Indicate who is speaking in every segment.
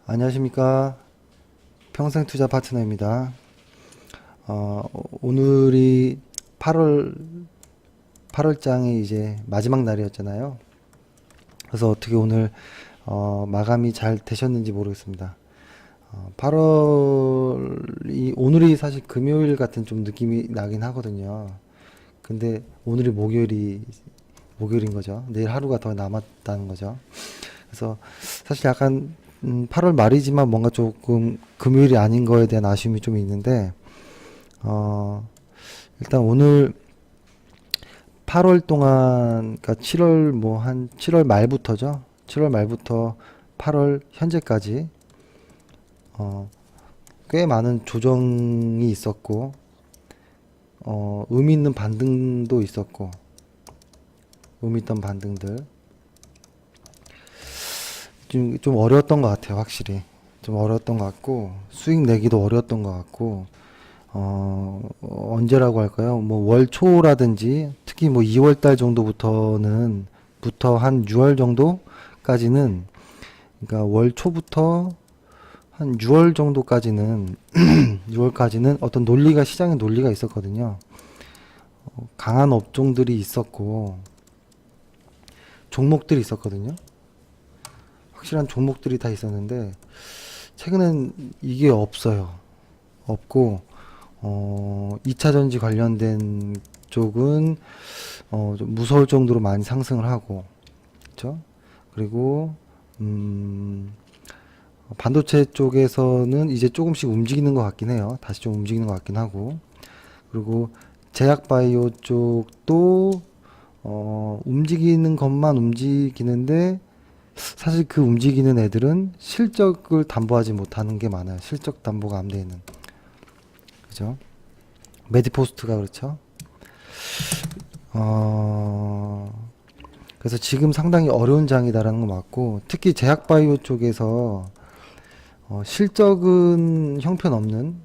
Speaker 1: 안녕하십니까. 평생투자 파트너입니다. 오늘이 8월장이 이제 마지막 날이었잖아요. 그래서 어떻게 오늘 마감이 잘 되셨는지 모르겠습니다. 8월이 오늘이 사실 금요일 같은 좀 느낌이 나긴 하거든요. 근데 오늘이 목요일인 거죠. 내일 하루가 더 남았다는 거죠. 그래서 사실 약간 8월 말이지만 뭔가 조금 금요일이 아닌 거에 대한 아쉬움이 좀 있는데, 일단 오늘 8월 동안, 그러니까 7월 한 7월 말부터죠. 7월 말부터 8월 현재까지 꽤 많은 조정이 있었고, 의미 있는 반등도 있었고, 의미 있던 반등들. 좀 어려웠던 것 같아요, 확실히. 좀 어려웠던 것 같고, 수익 내기도 어려웠던 것 같고, 언제라고 할까요? 뭐 월 초라든지, 특히 뭐 2월 달 정도부터 한 6월 정도까지는, 그러니까 월 초부터 한 6월 정도까지는, 6월까지는 어떤 논리가, 시장의 논리가 있었거든요. 강한 업종들이 있었고, 종목들이 있었거든요. 확실한 종목들이 다 있었는데 최근엔 이게 없어요. 없고 2차전지 관련된 쪽은 좀 무서울 정도로 많이 상승을 하고, 그렇죠? 그리고 반도체 쪽에서는 이제 조금씩 움직이는 것 같긴 해요. 다시 좀 움직이는 것 같긴 하고, 그리고 제약바이오 쪽도 움직이는 것만 움직이는데, 사실 그 움직이는 애들은 실적을 담보하지 못하는 게 많아요. 실적 담보가 안 돼 있는. 그죠? 메디포스트가 그렇죠. 그래서 지금 상당히 어려운 장이다라는 거 맞고, 특히 제약바이오 쪽에서 실적은 형편없는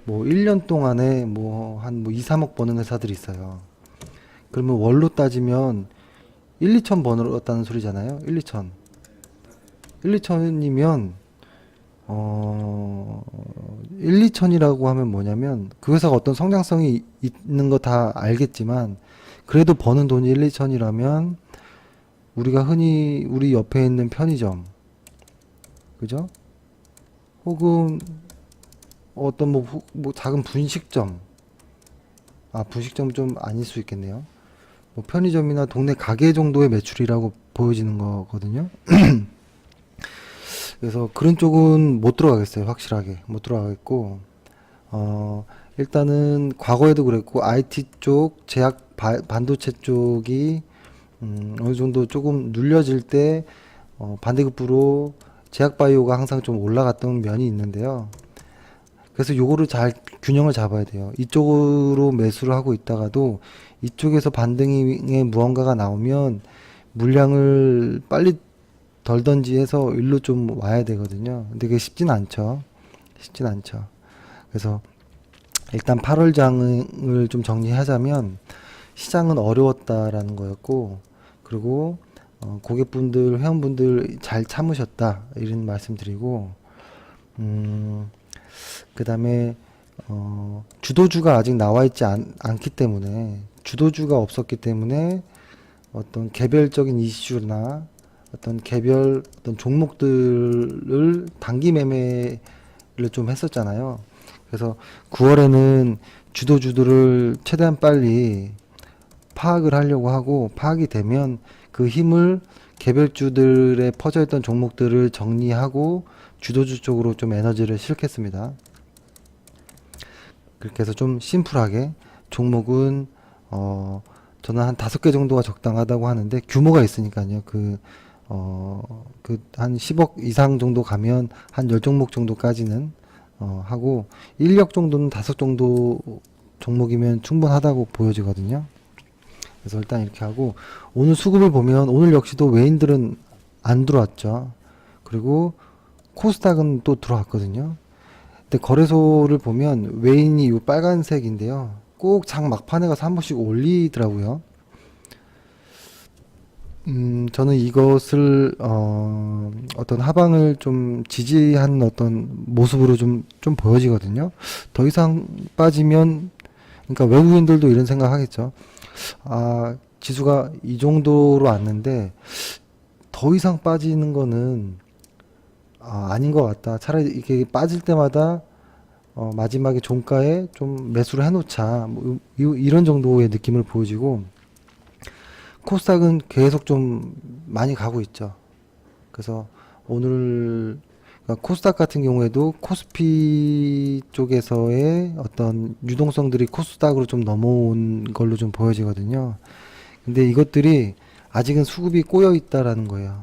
Speaker 1: 뭐 1년 동안에 한 2, 3억 버는 회사들이 있어요. 그러면 월로 따지면 1, 2천 벌었다는 소리잖아요. 1, 2천. 1, 2천이면 1, 2천이라고 하면 뭐냐면 그 회사가 어떤 성장성이 있는 거 다 알겠지만, 그래도 버는 돈이 1, 2천이라면 우리가 흔히 우리 옆에 있는 편의점, 그죠? 혹은 어떤 뭐 작은 분식점, 분식점 좀 아닐 수 있겠네요. 뭐 편의점이나 동네 가게 정도의 매출이라고 보여지는 거거든요. 그래서 그런 쪽은 못 들어가겠어요. 확실하게 못 들어가겠고, 일단은 과거에도 그랬고 IT 쪽, 반도체 쪽이 어느 정도 조금 눌려질 때 반대급부로 제약바이오가 항상 좀 올라갔던 면이 있는데요. 그래서 요거를 잘 균형을 잡아야 돼요. 이쪽으로 매수를 하고 있다가도 이쪽에서 반등의 무언가가 나오면 물량을 빨리 덜 던지해서 일로 좀 와야 되거든요. 근데 그게 쉽진 않죠. 그래서 일단 8월장을 좀 정리하자면, 시장은 어려웠다라는 거였고, 그리고 고객분들, 회원분들 잘 참으셨다, 이런 말씀드리고, 그 다음에 주도주가 아직 나와 있지 않기 때문에, 주도주가 없었기 때문에 어떤 개별적인 이슈나 개별 종목들을 단기 매매를 좀 했었잖아요. 그래서 9월에는 주도주들을 최대한 빨리 파악을 하려고 하고, 파악이 되면 그 힘을 개별주들에 퍼져있던 종목들을 정리하고 주도주 쪽으로 좀 에너지를 실겠습니다. 그렇게 해서 좀 심플하게 종목은 저는 한 5개 정도가 적당하다고 하는데, 규모가 있으니까요. 한 10억 이상 정도 가면 한 10종목 정도까지는 하고, 인력 정도는 5 정도 종목이면 충분하다고 보여지거든요. 그래서 일단 이렇게 하고, 오늘 수급을 보면 오늘 역시도 외인들은 안 들어왔죠. 그리고 코스닥은 또 들어왔거든요. 근데 거래소를 보면 외인이 이 빨간색인데요. 꼭 장 막판에 가서 한 번씩 올리더라고요. 저는 이것을 어떤 하방을 좀 지지한 어떤 모습으로 좀 보여지거든요. 더 이상 빠지면, 그러니까 외국인들도 이런 생각하겠죠. 아, 지수가 이 정도로 왔는데 더 이상 빠지는 거는 아닌 것 같다. 차라리 이게 빠질 때마다 마지막에 종가에 좀 매수를 해놓자. 뭐, 이런 정도의 느낌을 보여지고, 코스닥은 계속 좀 많이 가고 있죠. 그래서 오늘 그러니까 코스닥 같은 경우에도 코스피 쪽에서의 어떤 유동성들이 코스닥으로 좀 넘어온 걸로 좀 보여지거든요. 근데 이것들이 아직은 수급이 꼬여 있다라는 거예요.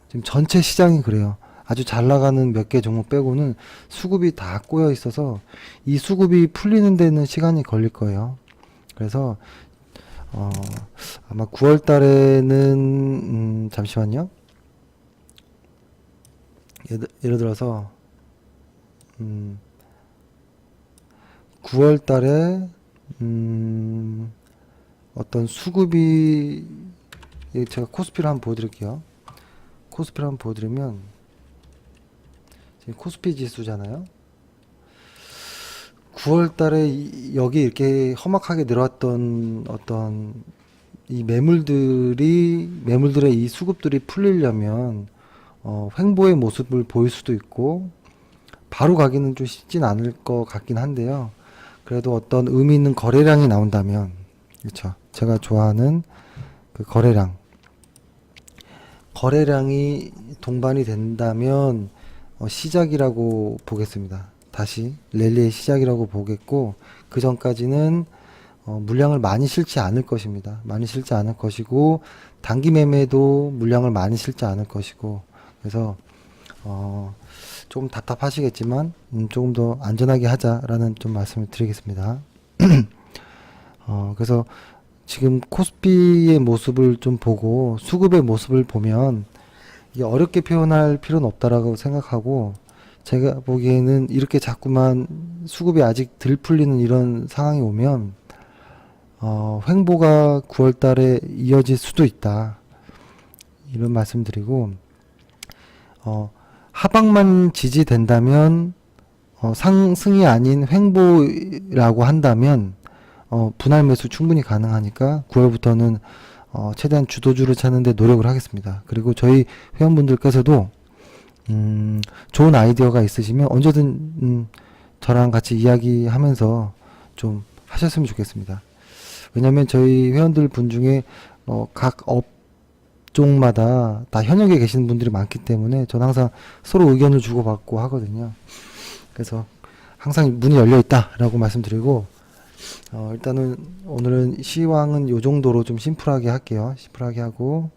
Speaker 1: 지금 전체 시장이 그래요. 아주 잘 나가는 몇 개 종목 빼고는 수급이 다 꼬여 있어서 이 수급이 풀리는 데는 시간이 걸릴 거예요. 그래서 어, 아마 9월 달에는 잠시만요. 예를 들어서 9월 달에 어떤 수급이 제가 코스피를 한번 보여드릴게요. 코스피를 한번 보여드리면 지금 코스피 지수잖아요. 9월 달에 여기 이렇게 험악하게 내려왔던 어떤 이 매물들의 이 수급들이 풀리려면 횡보의 모습을 보일 수도 있고 바로 가기는 좀 쉽진 않을 것 같긴 한데요. 그래도 어떤 의미 있는 거래량이 나온다면, 그렇죠. 제가 좋아하는 그 거래량이 동반이 된다면 시작이라고 보겠습니다. 다시 랠리의 시작이라고 보겠고, 그 전까지는 물량을 많이 실지 않을 것입니다. 많이 실지 않을 것이고, 단기 매매도 물량을 많이 실지 않을 것이고, 그래서 조금 답답하시겠지만 조금 더 안전하게 하자라는 좀 말씀을 드리겠습니다. 그래서 지금 코스피의 모습을 좀 보고 수급의 모습을 보면 이게 어렵게 표현할 필요는 없다라고 생각하고, 제가 보기에는 이렇게 자꾸만 수급이 아직 덜 풀리는 이런 상황이 오면 횡보가 9월 달에 이어질 수도 있다. 이런 말씀 드리고, 하방만 지지된다면 상승이 아닌 횡보라고 한다면 분할 매수 충분히 가능하니까 9월부터는 최대한 주도주를 찾는데 노력을 하겠습니다. 그리고 저희 회원분들께서도 좋은 아이디어가 있으시면 언제든 저랑 같이 이야기하면서 좀 하셨으면 좋겠습니다. 왜냐하면 저희 회원들 분 중에 각 업종마다 다 현역에 계시는 분들이 많기 때문에 저는 항상 서로 의견을 주고받고 하거든요. 그래서 항상 문이 열려 있다라고 말씀드리고, 일단은 오늘은 시황은 요 정도로 좀 심플하게 할게요. 심플하게 하고,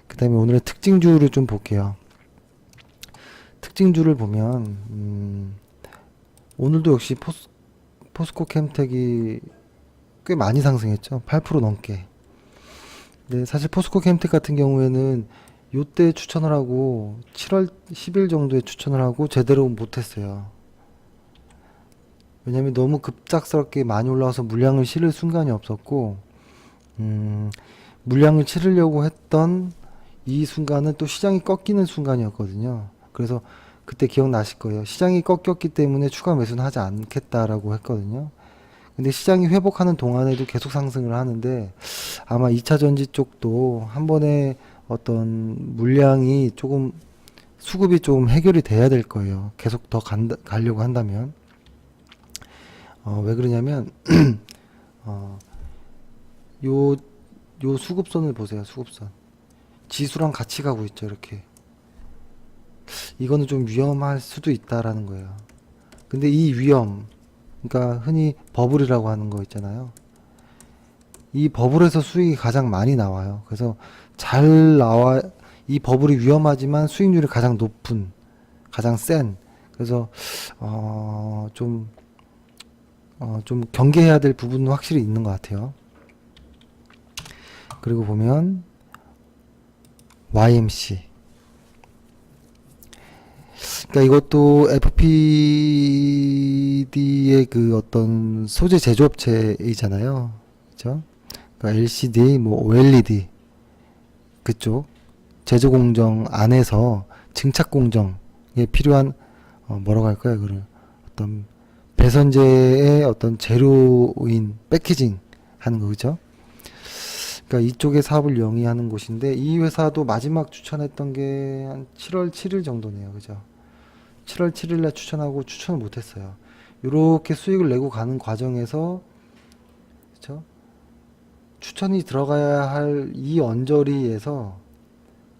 Speaker 1: 그 다음에 오늘의 특징주를 좀 볼게요. 특징주를 보면 오늘도 역시 포스코 캠텍이 꽤 많이 상승했죠. 8% 넘게. 근데 사실 포스코 캠텍 같은 경우에는 요때 추천을 하고 7월 10일 정도에 추천을 하고 제대로 못했어요. 왜냐면 너무 급작스럽게 많이 올라와서 물량을 실을 순간이 없었고, 물량을 실으려고 했던 이 순간은 또 시장이 꺾이는 순간이었거든요. 그래서 그때 기억나실 거예요. 시장이 꺾였기 때문에 추가 매수는 하지 않겠다라고 했거든요. 근데 시장이 회복하는 동안에도 계속 상승을 하는데 아마 2차 전지 쪽도 한 번에 어떤 물량이 조금 수급이 좀 해결이 돼야 될 거예요. 계속 더 가려고 한다면. 왜 그러냐면 요 수급선을 보세요. 수급선. 지수랑 같이 가고 있죠. 이렇게. 이거는 좀 위험할 수도 있다라는 거예요. 근데 이 위험, 그러니까 흔히 버블이라고 하는 거 있잖아요. 이 버블에서 수익이 가장 많이 나와요. 그래서 이 버블이 위험하지만 수익률이 가장 높은, 가장 센. 그래서 좀 경계해야 될 부분은 확실히 있는 것 같아요. 그리고 보면 YMC. 그러니까 이것도 FPD의 그 어떤 소재 제조업체이잖아요. 그죠? 그러니까 LCD, 뭐 OLED 그쪽 제조 공정 안에서 증착 공정에 필요한 뭐라고 할까요? 그를 어떤 배선재의 어떤 재료인 패키징 하는 거 그죠? 그러니까 이쪽의 사업을 영위하는 곳인데 이 회사도 마지막 추천했던 게 한 7월 7일 정도네요. 그죠? 7월 7일 날 추천하고 추천을 못 했어요. 요렇게 수익을 내고 가는 과정에서 그죠? 추천이 들어가야 할 이 언저리에서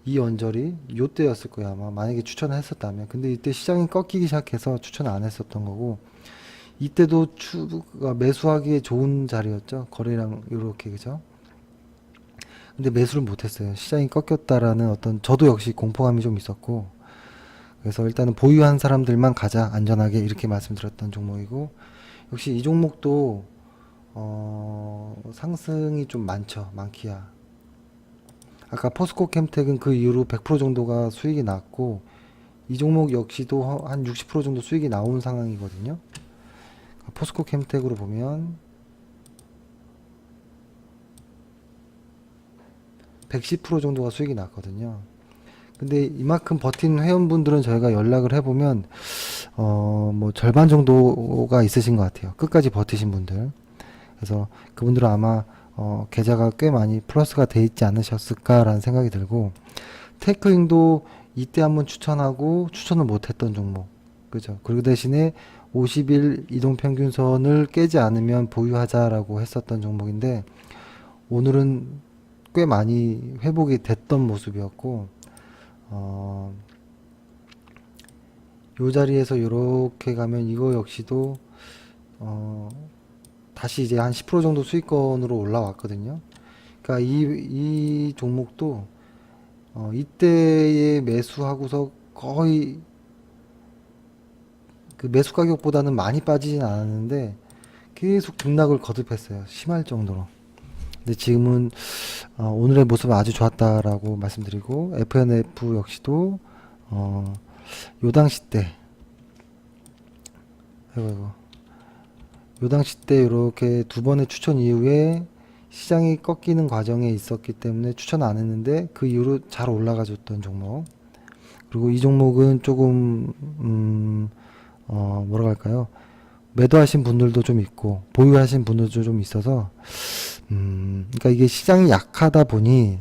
Speaker 1: 이 언저리 요때였을 거야 아마 만약에 추천을 했었다면. 근데 이때 시장이 꺾이기 시작해서 추천 안 했었던 거고 이때도 매수하기에 좋은 자리였죠. 거래량 요렇게 그죠? 근데 매수를 못 했어요. 시장이 꺾였다라는 어떤 저도 역시 공포감이 좀 있었고 그래서 일단은 보유한 사람들만 가자 안전하게 이렇게 말씀드렸던 종목이고 역시 이 종목도 상승이 좀 많기야. 아까 포스코 캠텍은 그 이후로 100% 정도가 수익이 났고 이 종목 역시도 한 60% 정도 수익이 나온 상황이거든요. 포스코 캠텍으로 보면 110% 정도가 수익이 났거든요. 근데 이만큼 버틴 회원분들은 저희가 연락을 해보면 뭐 절반 정도가 있으신 것 같아요. 끝까지 버티신 분들. 그래서 그분들은 아마 계좌가 꽤 많이 플러스가 돼 있지 않으셨을까라는 생각이 들고 테크잉도 이때 한번 추천하고 추천을 못했던 종목 그죠. 그 대신에 50일 이동평균선을 깨지 않으면 보유하자라고 했었던 종목인데 오늘은 꽤 많이 회복이 됐던 모습이었고 요 자리에서 요렇게 가면 이거 역시도 다시 이제 한 10% 정도 수익권으로 올라왔거든요. 그러니까 이 종목도 이때에 매수하고서 거의 그 매수 가격보다는 많이 빠지진 않았는데 계속 등락을 거듭했어요. 심할 정도로. 근데 지금은 오늘의 모습은 아주 좋았다라고 말씀드리고 FNF 역시도 요 당시 때 아이고 요 당시 때 이렇게 두 번의 추천 이후에 시장이 꺾이는 과정에 있었기 때문에 추천 안 했는데 그 이후로 잘 올라가 줬던 종목. 그리고 이 종목은 조금 뭐라고 할까요? 매도하신 분들도 좀 있고 보유하신 분들도 좀 있어서 그러니까 이게 시장이 약하다 보니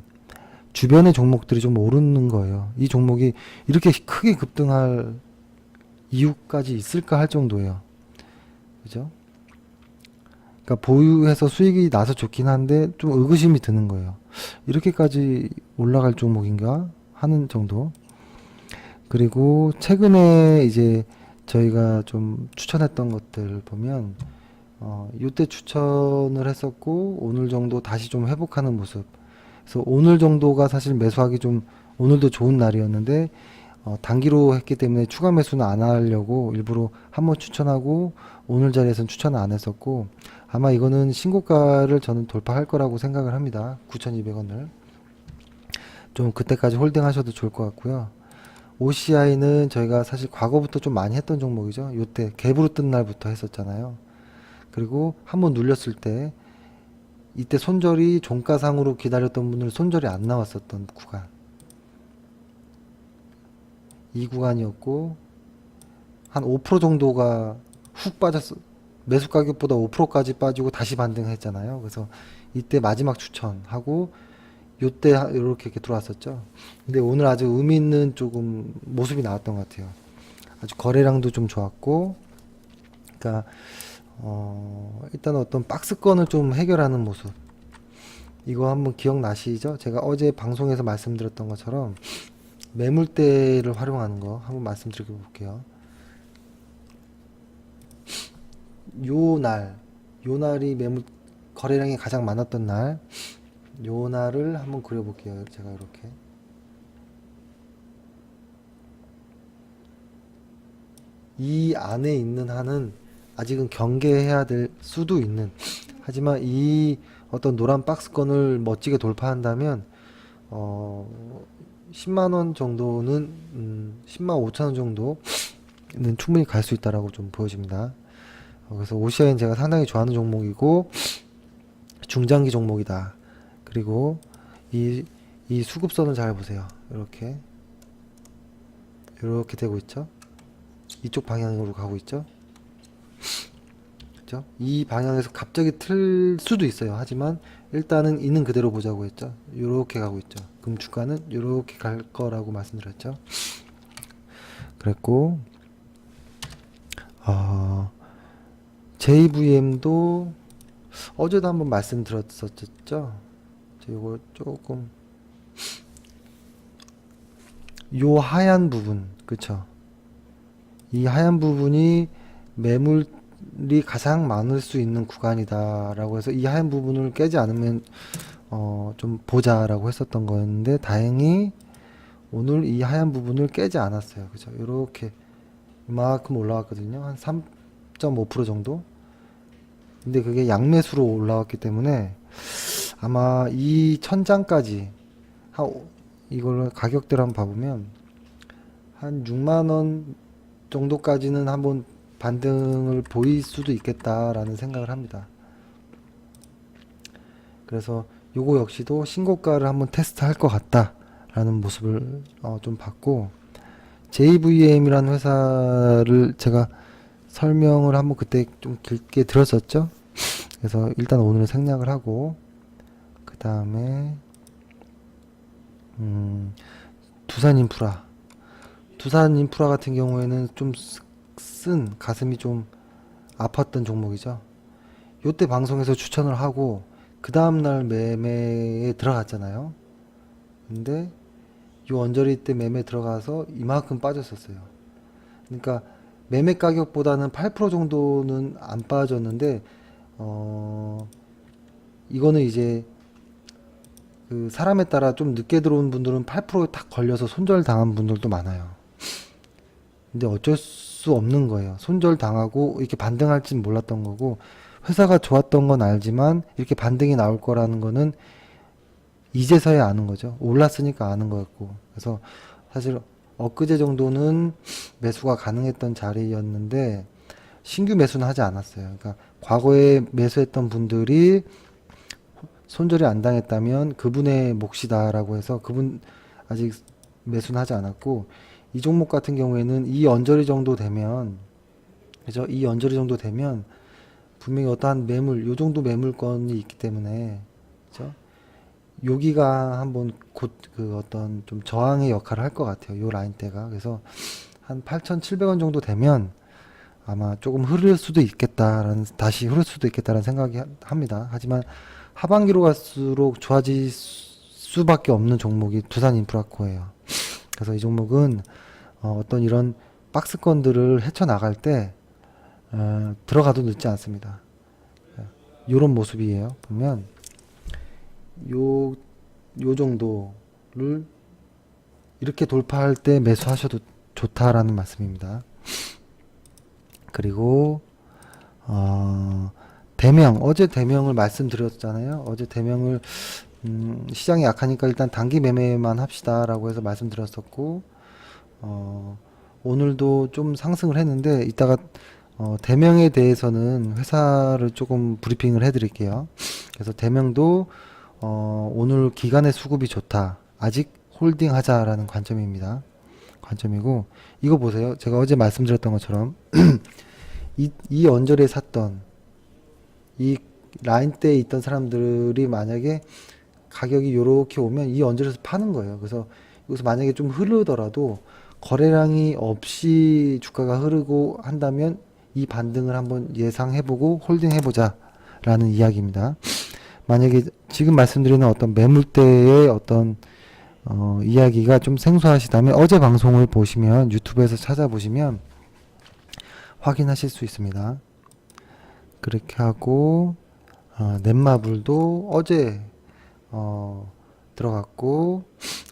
Speaker 1: 주변의 종목들이 좀 오르는 거예요. 이 종목이 이렇게 크게 급등할 이유까지 있을까 할 정도예요. 그죠? 그러니까 보유해서 수익이 나서 좋긴 한데 좀 의구심이 드는 거예요. 이렇게까지 올라갈 종목인가 하는 정도. 그리고 최근에 이제 저희가 좀 추천했던 것들 보면 이때 추천을 했었고 오늘 정도 다시 좀 회복하는 모습. 그래서 오늘 정도가 사실 매수하기 좀 오늘도 좋은 날이었는데 단기로 했기 때문에 추가 매수는 안 하려고 일부러 한번 추천하고 오늘 자리에서는 추천을 안 했었고 아마 이거는 신고가를 저는 돌파할 거라고 생각을 합니다. 9,200원을 좀 그때까지 홀딩 하셔도 좋을 것 같고요. OCI는 저희가 사실 과거부터 좀 많이 했던 종목이죠. 요때 갭으로 뜬 날부터 했었잖아요. 그리고 한번 눌렸을 때 이때 손절이 종가상으로 기다렸던 분들 손절이 안 나왔었던 구간 이 구간이었고 한 5% 정도가 훅 빠졌어. 매수 가격보다 5%까지 빠지고 다시 반등했잖아요. 그래서 이때 마지막 추천하고 요때 이렇게 들어왔었죠. 근데 오늘 아주 의미 있는 조금 모습이 나왔던 것 같아요. 아주 거래량도 좀 좋았고, 그러니까 일단 어떤 박스권을 좀 해결하는 모습. 이거 한번 기억나시죠? 제가 어제 방송에서 말씀드렸던 것처럼 매물대를 활용하는 거 한번 말씀드려 볼게요. 요 날이 매물 거래량이 가장 많았던 날, 요 날을 한번 그려볼게요. 제가 이렇게. 이 안에 있는 한은 아직은 경계해야 될 수도 있는. 하지만 이 어떤 노란 박스권을 멋지게 돌파한다면, 10만원 정도는 10만 5천원 정도는 충분히 갈 수 있다라고 좀 보여집니다. 그래서 OCI는 제가 상당히 좋아하는 종목이고 중장기 종목이다. 그리고 이 수급선을 잘 보세요. 이렇게 되고 있죠. 이쪽 방향으로 가고 있죠. 그죠? 이 방향에서 갑자기 틀 수도 있어요. 하지만 일단은 있는 그대로 보자고 했죠. 이렇게 가고 있죠. 그럼 주가는 이렇게 갈 거라고 말씀드렸죠. 그랬고 JVM도 어제도 한번 말씀드렸었죠. 이거 조금 요 하얀 부분, 그쵸? 이 하얀 부분이 매물이 가장 많을 수 있는 구간이다라고 해서 이 하얀 부분을 깨지 않으면 좀 보자라고 했었던 거였는데 다행히 오늘 이 하얀 부분을 깨지 않았어요. 그죠? 이렇게 이만큼 올라왔거든요. 한 3.5% 정도. 근데 그게 양매수로 올라왔기 때문에 아마 이 천장까지 이걸 가격대로 한번 봐보면 한 6만원 정도까지는 한번 반등을 보일 수도 있겠다라는 생각을 합니다. 그래서 요거 역시도 신고가를 한번 테스트 할 것 같다라는 모습을 좀 봤고 JVM이라는 회사를 제가 설명을 한번 그때 좀 길게 들었었죠. 그래서 일단 오늘은 생략을 하고 그 다음에 두산인프라 같은 경우에는 좀 쓴 가슴이 좀 아팠던 종목이죠. 요때 방송에서 추천을 하고 그 다음날 매매에 들어갔잖아요. 근데 요 언저리 때 매매 들어가서 이만큼 빠졌었어요. 그러니까 매매 가격보다는 8% 정도는 안 빠졌는데 이거는 이제 그 사람에 따라 좀 늦게 들어온 분들은 8%에 딱 걸려서 손절 당한 분들도 많아요. 근데 어쩔 수 없는 거예요. 손절 당하고 이렇게 반등할진 몰랐던 거고 회사가 좋았던 건 알지만 이렇게 반등이 나올 거라는 거는 이제서야 아는 거죠. 올랐으니까 아는 거였고. 그래서 사실 엊그제 정도는 매수가 가능했던 자리였는데 신규 매수는 하지 않았어요. 그러니까 과거에 매수했던 분들이 손절이 안 당했다면 그분의 몫이다라고 해서 그분 아직 매수는 하지 않았고 이 종목 같은 경우에는 이 언저리 정도 되면 그죠? 이 언저리 정도 되면 분명히 어떠한 매물 요 정도 매물권이 있기 때문에 그죠? 여기가 한번 곧 그 어떤 좀 저항의 역할을 할 것 같아요. 요 라인대가. 그래서 한 8,700원 정도 되면 아마 조금 다시 흐를 수도 있겠다라는 생각이 합니다. 하지만 하반기로 갈수록 좋아질 수밖에 없는 종목이 두산인프라코예요. 그래서 이 종목은 어떤 이런 박스권들을 헤쳐나갈 때 들어가도 늦지 않습니다. 요런 모습이에요. 보면 요 정도를 이렇게 돌파할 때 매수하셔도 좋다라는 말씀입니다. 그리고 어제 대명을 말씀드렸잖아요. 어제 대명을 시장이 약하니까 일단 단기 매매만 합시다라고 해서 말씀드렸었고 오늘도 좀 상승을 했는데 이따가 대명에 대해서는 회사를 조금 브리핑을 해드릴게요. 그래서 대명도 오늘 기간의 수급이 좋다. 아직 홀딩 하자라는 관점이고 이거 보세요. 제가 어제 말씀드렸던 것처럼 이 언저리에 샀던 이 라인대에 있던 사람들이 만약에 가격이 요렇게 오면 이 언저리에서 파는 거예요. 그래서 여기서 만약에 좀 흐르더라도 거래량이 없이 주가가 흐르고 한다면 이 반등을 한번 예상해보고 홀딩해보자 라는 이야기입니다. 만약에 지금 말씀드리는 어떤 매물대의 어떤 이야기가 좀 생소하시다면 어제 방송을 보시면 유튜브에서 찾아보시면 확인하실 수 있습니다. 그렇게 하고 넷마블도 어제 들어갔고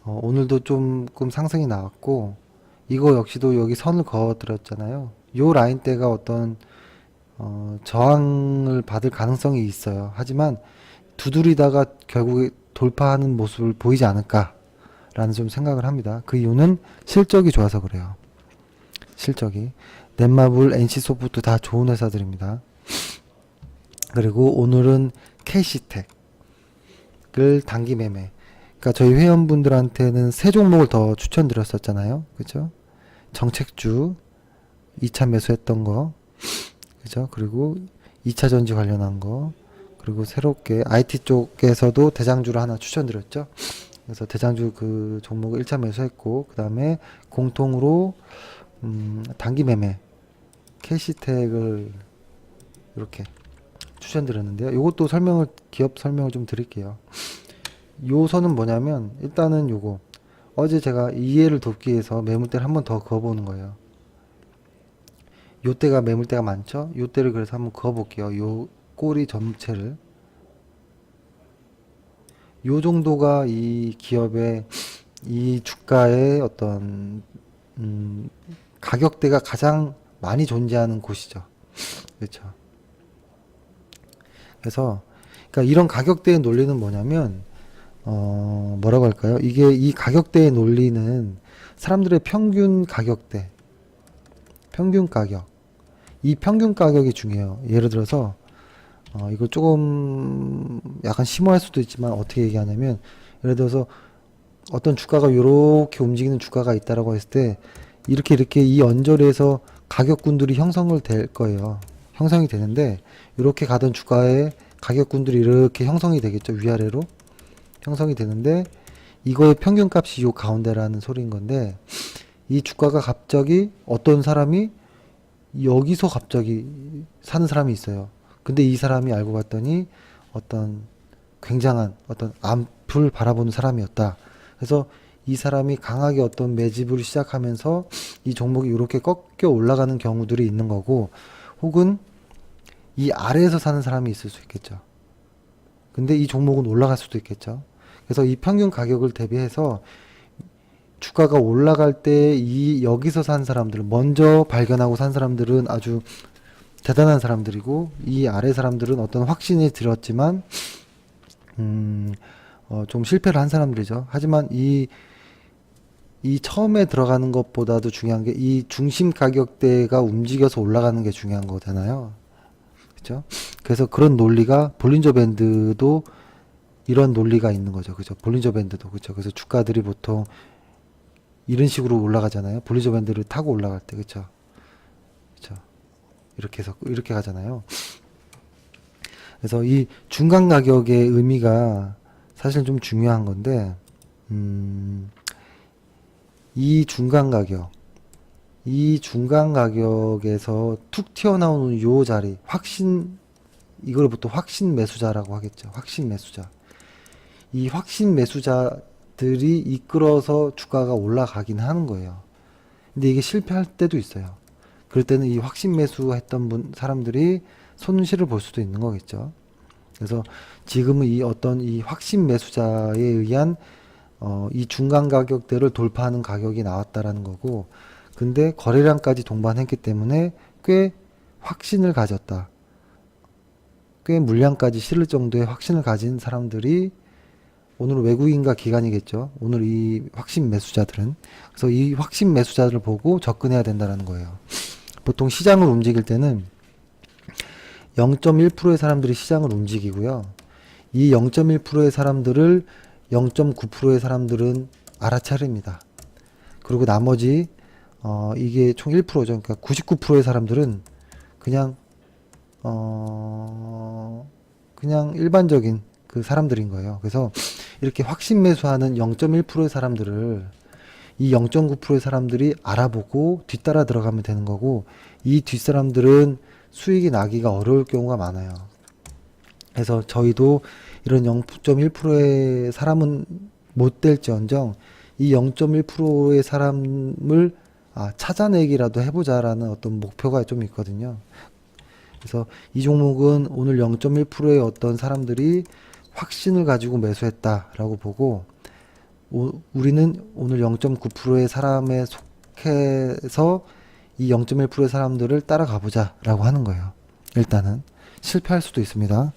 Speaker 1: 오늘도 조금 상승이 나왔고 이거 역시도 여기 선을 그어드렸잖아요. 요 라인대가 어떤 저항을 받을 가능성이 있어요. 하지만 두드리다가 결국에 돌파하는 모습을 보이지 않을까 라는 좀 생각을 합니다. 그 이유는 실적이 좋아서 그래요. 실적이. 넷마블, NC소프트 다 좋은 회사들입니다. 그리고 오늘은 캐시텍을 단기 매매. 그러니까 저희 회원분들한테는 세 종목을 더 추천드렸었잖아요. 그죠? 정책주 2차 매수했던 거. 그죠? 그리고 2차 전지 관련한 거. 그리고 새롭게 IT 쪽에서도 대장주를 하나 추천드렸죠. 그래서 대장주 그 종목을 1차 매수했고, 그 다음에 공통으로 단기 매매 캐시텍을 이렇게 추천드렸는데요. 이것도 기업 설명을 좀 드릴게요. 요 선은 뭐냐면, 일단은 요거 어제 제가 이해를 돕기 위해서 매물대를 한번 더 그어보는 거예요. 요때가 매물대가 많죠. 요때를 그래서 한번 그어볼게요. 요 꼬리 전체를. 요 정도가 이 기업의 이 주가의 어떤 가격대가 가장 많이 존재하는 곳이죠. 그렇죠. 그래서 그러니까 이런 가격대의 논리는 뭐냐면 뭐라고 할까요? 이게 이 가격대의 논리는 사람들의 평균 가격대, 평균 가격, 이 평균 가격이 중요해요. 예를 들어서 이거 조금 약간 심오할 수도 있지만 어떻게 얘기하냐면, 예를 들어서 어떤 주가가 이렇게 움직이는 주가가 있다라고 했을 때 이렇게 이 언저리에서 가격군들이 형성을 될 거예요. 형성이 되는데 이렇게 가던 주가의 가격군들이 이렇게 형성이 되겠죠. 위아래로 형성이 되는데 이거의 평균값이 요 가운데라는 소리인 건데, 이 주가가 갑자기 어떤 사람이 여기서 갑자기 사는 사람이 있어요. 근데 이 사람이 알고 봤더니 어떤 굉장한 어떤 앞을 바라보는 사람이었다. 그래서 이 사람이 강하게 어떤 매집을 시작하면서 이 종목이 이렇게 꺾여 올라가는 경우들이 있는 거고, 혹은 이 아래에서 사는 사람이 있을 수 있겠죠. 근데 이 종목은 올라갈 수도 있겠죠. 그래서 이 평균 가격을 대비해서 주가가 올라갈 때 이 여기서 산 사람들, 먼저 발견하고 산 사람들은 아주 대단한 사람들이고, 이 아래 사람들은 어떤 확신이 들었지만 좀 실패를 한 사람들이죠. 하지만 이 처음에 들어가는 것보다도 중요한 게 이 중심 가격대가 움직여서 올라가는 게 중요한 거잖아요. 그죠? 그래서 그런 논리가 볼린저 밴드도 이런 논리가 있는 거죠. 그죠? 볼린저 밴드도 그죠? 그래서 주가들이 보통 이런 식으로 올라가잖아요. 볼린저 밴드를 타고 올라갈 때. 그죠? 그죠? 이렇게 해서 이렇게 가잖아요. 그래서 이 중간 가격의 의미가 사실 좀 중요한 건데, 이 중간 가격에서 툭 튀어나오는 요 자리, 이걸 보통 확신 매수자라고 하겠죠. 확신 매수자. 이 확신 매수자들이 이끌어서 주가가 올라가긴 하는 거예요. 근데 이게 실패할 때도 있어요. 그럴 때는 이 확신 매수했던 사람들이 손실을 볼 수도 있는 거겠죠. 그래서 지금은 이 확신 매수자에 의한 이 중간 가격대를 돌파하는 가격이 나왔다라는 거고, 근데 거래량까지 동반했기 때문에 꽤 확신을 가졌다. 꽤 물량까지 실을 정도의 확신을 가진 사람들이, 오늘 외국인과 기관이겠죠. 오늘 이 확신 매수자들은. 그래서 이 확신 매수자들을 보고 접근해야 된다는 거예요. 보통 시장을 움직일 때는 0.1%의 사람들이 시장을 움직이고요. 이 0.1%의 사람들을 0.9%의 사람들은 알아차립니다. 그리고 나머지 이게 총 1%죠. 그러니까 99%의 사람들은 그냥 일반적인 그 사람들인 거예요. 그래서 이렇게 확신 매수하는 0.1%의 사람들을 이 0.9%의 사람들이 알아보고 뒤따라 들어가면 되는 거고, 이 뒷사람들은 수익이 나기가 어려울 경우가 많아요. 그래서 저희도 이런 0.1%의 사람은 못 될지언정 이 0.1%의 사람을 찾아내기라도 해보자라는 어떤 목표가 좀 있거든요. 그래서 이 종목은 오늘 0.1%의 어떤 사람들이 확신을 가지고 매수했다라고 보고, 우리는 오늘 0.9%의 사람에 속해서 이 0.1%의 사람들을 따라가 보자라고 하는 거예요. 일단은 실패할 수도 있습니다.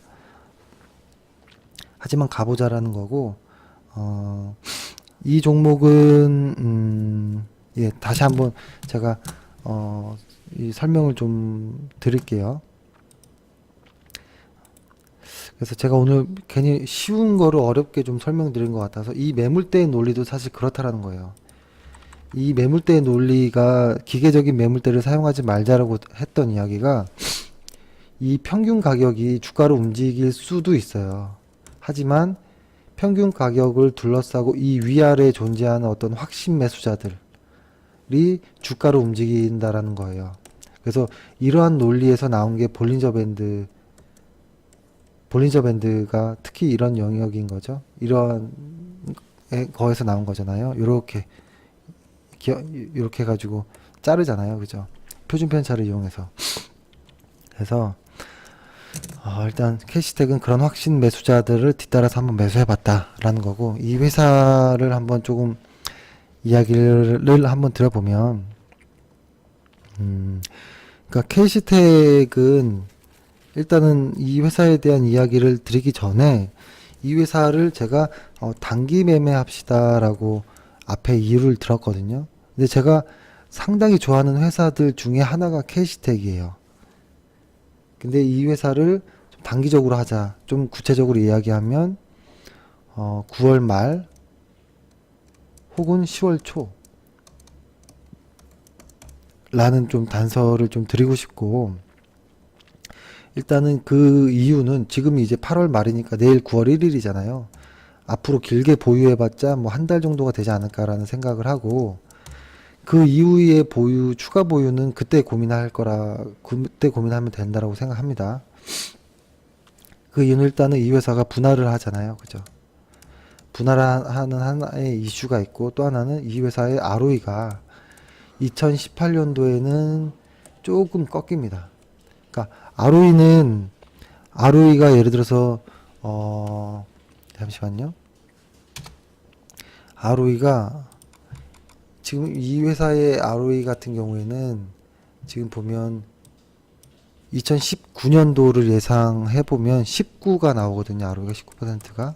Speaker 1: 하지만 가보자라는 거고, 이 종목은 예, 다시 한번 제가 이 설명을 좀 드릴게요. 그래서 제가 오늘 괜히 쉬운 거를 어렵게 좀 설명드린 것 같아서 이 매물대의 논리도 사실 그렇다라는 거예요. 이 매물대의 논리가 기계적인 매물대를 사용하지 말자라고 했던 이야기가 이 평균 가격이 주가를 움직일 수도 있어요. 하지만 평균 가격을 둘러싸고 이 위아래에 존재하는 어떤 확신 매수자들이 주가를 움직인다라는 거예요. 그래서 이러한 논리에서 나온 게 볼린저 밴드가 특히 이런 영역인 거죠. 이런 거에서 나온 거잖아요. 이렇게 해가지고 자르잖아요. 그죠? 표준 편차를 이용해서. 그래서 일단 캐시텍은 그런 확신 매수자들을 뒤따라서 한번 매수해봤다라는 거고, 이 회사를 한번 조금 이야기를 한번 들어보면, 그러니까 캐시텍은 일단은 이 회사에 대한 이야기를 드리기 전에 이 회사를 제가 단기 매매합시다라고 앞에 이유를 들었거든요. 근데 제가 상당히 좋아하는 회사들 중에 하나가 캐시텍이에요. 근데 이 회사를 좀 단기적으로 하자. 좀 구체적으로 이야기하면 9월 말 혹은 10월 초 라는 좀 단서를 좀 드리고 싶고, 일단은 그 이유는 지금이 이제 8월 말이니까 내일 9월 1일이잖아요. 앞으로 길게 보유해봤자 뭐 한 달 정도가 되지 않을까라는 생각을 하고, 그 이후의 추가 보유는 그때 고민하면 된다라고 생각합니다. 그 이유는 일단은 이 회사가 분할을 하잖아요. 그죠? 분할하는 하나의 이슈가 있고, 또 하나는 이 회사의 ROE가 2018년도에는 조금 꺾입니다. 그러니까 ROE가 예를 들어서 잠시만요. ROE가 지금 이 회사의 ROE 같은 경우에는 지금 보면 2019년도를 예상해 보면 19가 나오거든요. ROE가 19%가.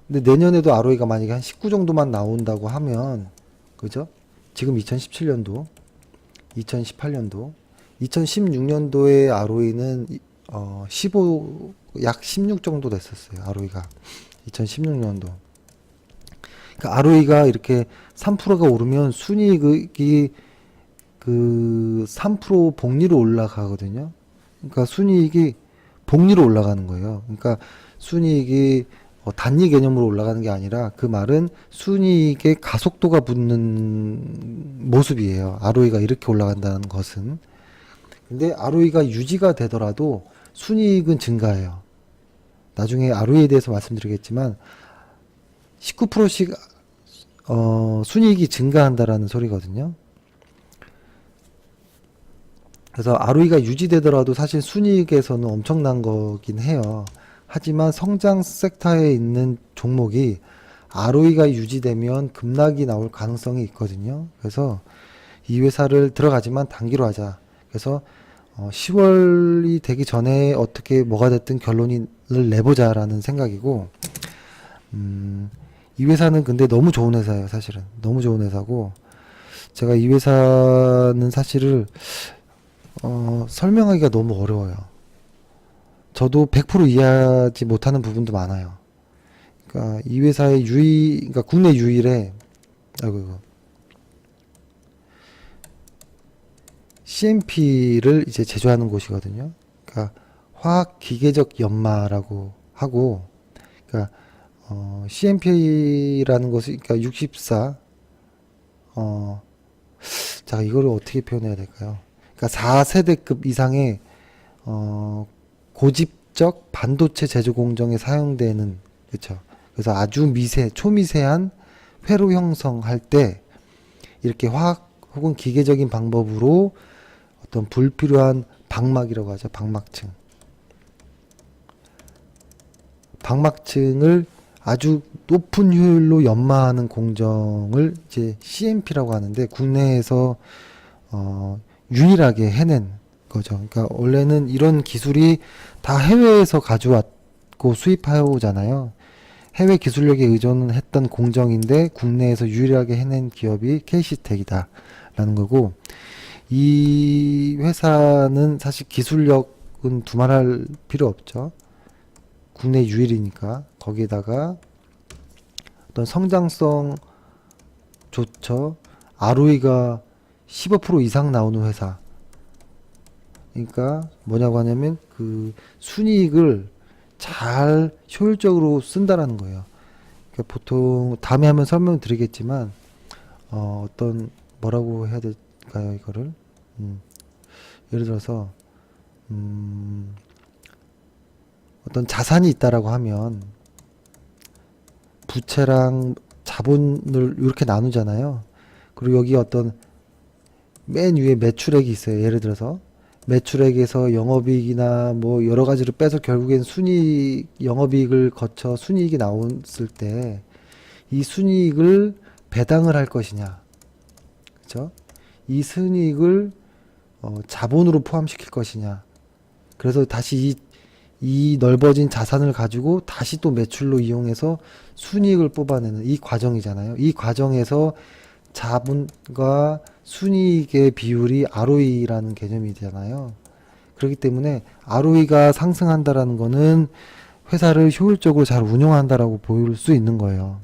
Speaker 1: 근데 내년에도 ROE가 만약에 한 19 정도만 나온다고 하면, 그죠? 지금 2017년도, 2018년도, 2016년도의 ROE는 약 16 정도 됐었어요. ROE가 2016년도. 그러니까 ROE가 이렇게 3%가 오르면 순이익이 그 3% 복리로 올라가거든요. 그러니까 순이익이 복리로 올라가는 거예요. 그러니까 순이익이 단위 개념으로 올라가는 게 아니라, 그 말은 순이익의 가속도가 붙는 모습이에요. ROE가 이렇게 올라간다는 것은. 근데 ROE가 유지가 되더라도 순이익은 증가해요. 나중에 ROE에 대해서 말씀드리겠지만 19%씩 순이익이 증가한다라는 소리거든요. 그래서 ROE가 유지되더라도 사실 순이익에서는 엄청난 거긴 해요. 하지만 성장 섹터에 있는 종목이 ROE가 유지되면 급락이 나올 가능성이 있거든요. 그래서 이 회사를 들어가지만 단기로 하자. 그래서 10월이 되기 전에 어떻게 뭐가 됐든 결론을 내보자라는 생각이고, 이 회사는 근데 너무 좋은 회사예요. 사실은 너무 좋은 회사고, 제가 이 회사는 사실을 설명하기가 너무 어려워요. 저도 100% 이해하지 못하는 부분도 많아요. 그러니까 이 회사의 그러니까 국내 유일의 CMP를 이제 제조하는 곳이거든요. 그러니까 화학 기계적 연마라고 하고, 그러니까 CMP라는 것이, 그러니까 64, 자, 이거를 어떻게 표현해야 될까요? 그러니까 4세대급 이상의 고집적 반도체 제조 공정에 사용되는, 그렇죠? 그래서 아주 초미세한 회로 형성할 때 이렇게 화학 혹은 기계적인 방법으로 어떤 불필요한 방막이라고 하죠. 방막층을 아주 높은 효율로 연마하는 공정을 이제 CMP라고 하는데, 국내에서 유일하게 해낸 거죠. 그러니까 원래는 이런 기술이 다 해외에서 가져왔고 수입해 오잖아요. 해외 기술력에 의존했던 공정인데 국내에서 유일하게 해낸 기업이 KC텍이다 라는 거고, 이 회사는 사실 기술력은 두말할 필요 없죠. 국내 유일이니까. 거기에다가 어떤 성장성 좋죠. ROE가 15% 이상 나오는 회사. 그러니까 뭐냐고 하냐면 그 순이익을 잘 효율적으로 쓴다라는 거예요. 그러니까 보통 다음에 한번 설명드리겠지만 어떤 뭐라고 해야 될까요, 이거를? 예를 들어서 어떤 자산이 있다라고 하면 부채랑 자본을 이렇게 나누잖아요. 그리고 여기 어떤 맨 위에 매출액이 있어요. 예를 들어서 매출액에서 영업이익이나 뭐 여러 가지를 빼서 결국엔 순이익, 영업이익을 거쳐 순이익이 나왔을 때 이 순이익을 배당을 할 것이냐, 그렇죠? 이 순이익을 자본으로 포함시킬 것이냐. 그래서 다시 이 넓어진 자산을 가지고 다시 또 매출로 이용해서 순이익을 뽑아내는 이 과정이잖아요. 이 과정에서 자본과 순이익의 비율이 ROE라는 개념이잖아요. 그렇기 때문에 ROE가 상승한다라는 거는 회사를 효율적으로 잘 운영한다라고 보일 수 있는 거예요.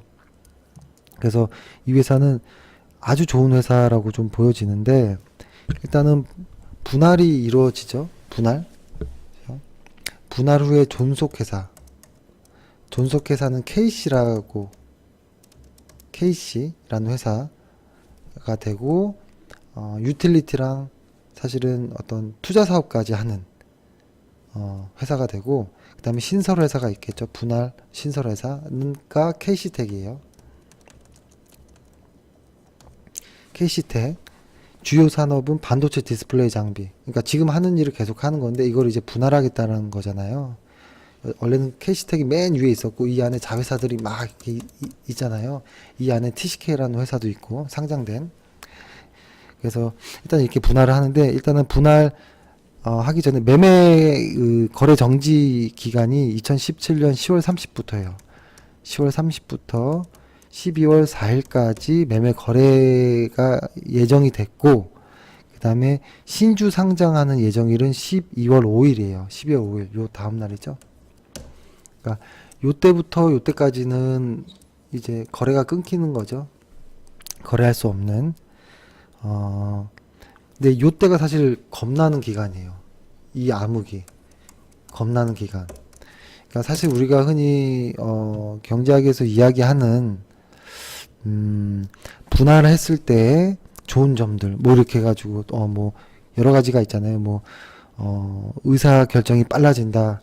Speaker 1: 그래서 이 회사는 아주 좋은 회사라고 좀 보여지는데, 일단은 분할이 이루어지죠. 분할 후에 존속회사는 KC라는 회사가 되고, 유틸리티랑 사실은 어떤 투자 사업까지 하는 회사가 되고, 그 다음에 신설 회사가 있겠죠. 분할 신설 회사가 KC텍이에요. KC텍 주요 산업은 반도체 디스플레이 장비. 그러니까 지금 하는 일을 계속 하는 건데 이걸 이제 분할하겠다는 거잖아요. 원래는 KC텍이 맨 위에 있었고 이 안에 자회사들이 막 있잖아요. 이 안에 TCK라는 회사도 있고 상장된. 그래서 일단 이렇게 분할을 하는데, 일단은 분할 하기 전에 매매 거래 정지 기간이 2017년 10월 30부터예요. 10월 30부터 12월 4일까지 매매 거래가 예정이 됐고, 그 다음에 신주 상장하는 예정일은 12월 5일이에요. 12월 5일, 요 다음 날이죠. 그러니까 요때부터 요때까지는 이제 거래가 끊기는 거죠. 거래할 수 없는. 근데 요때가 사실 겁나는 기간이에요. 이 암흑이 겁나는 기간. 그러니까 사실 우리가 흔히 경제학에서 이야기하는 분할했을 때 좋은 점들 뭐 이렇게 해가지고 뭐 여러 가지가 있잖아요. 뭐 의사 결정이 빨라진다.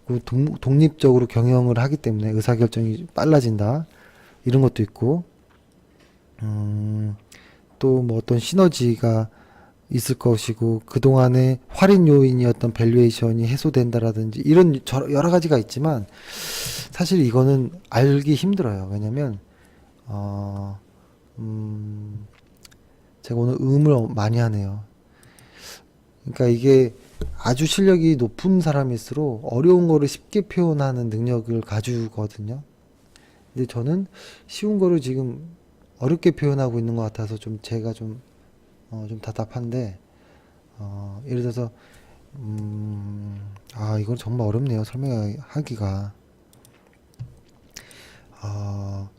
Speaker 1: 그 독립적으로 경영을 하기 때문에 의사 결정이 빨라진다. 이런 것도 있고, 또 뭐 어떤 시너지가 있을 것이고, 그동안의 할인 요인이었던 밸류에이션이 해소된다라든지 이런 여러 가지가 있지만 사실 이거는 알기 힘들어요. 왜냐면 제가 오늘 음을 많이 하네요. 그러니까 이게 아주 실력이 높은 사람일수록 어려운 거를 쉽게 표현하는 능력을 가지거든요. 근데 저는 쉬운 거를 지금 어렵게 표현하고 있는 것 같아서 좀 제가 좀 답답한데, 예를 들어서 이건 정말 어렵네요. 설명하기가.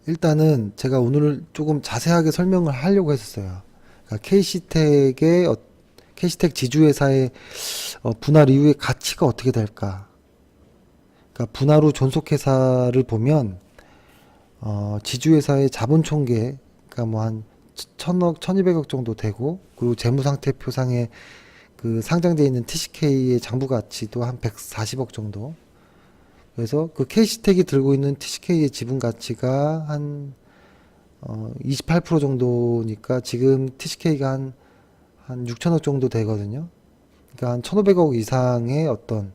Speaker 1: 일단은 제가 오늘 조금 자세하게 설명을 하려고 했었어요. 그러니까 KC텍 지주회사의 분할 이후의 가치가 어떻게 될까? 그러니까 분할 후 존속회사를 보면 지주회사의 자본 총계, 그러니까 뭐 한 1000억, 1200억 정도 되고, 그리고 재무상태표상에 그 상장되어 있는 TCK의 장부 가치도 한 140억 정도. 그래서 그 KC텍이 들고 있는 TCK의 지분 가치가 한 28% 정도니까 지금 TCK가 한 6천억 정도 되거든요. 그러니까 한 1500억 이상의 어떤,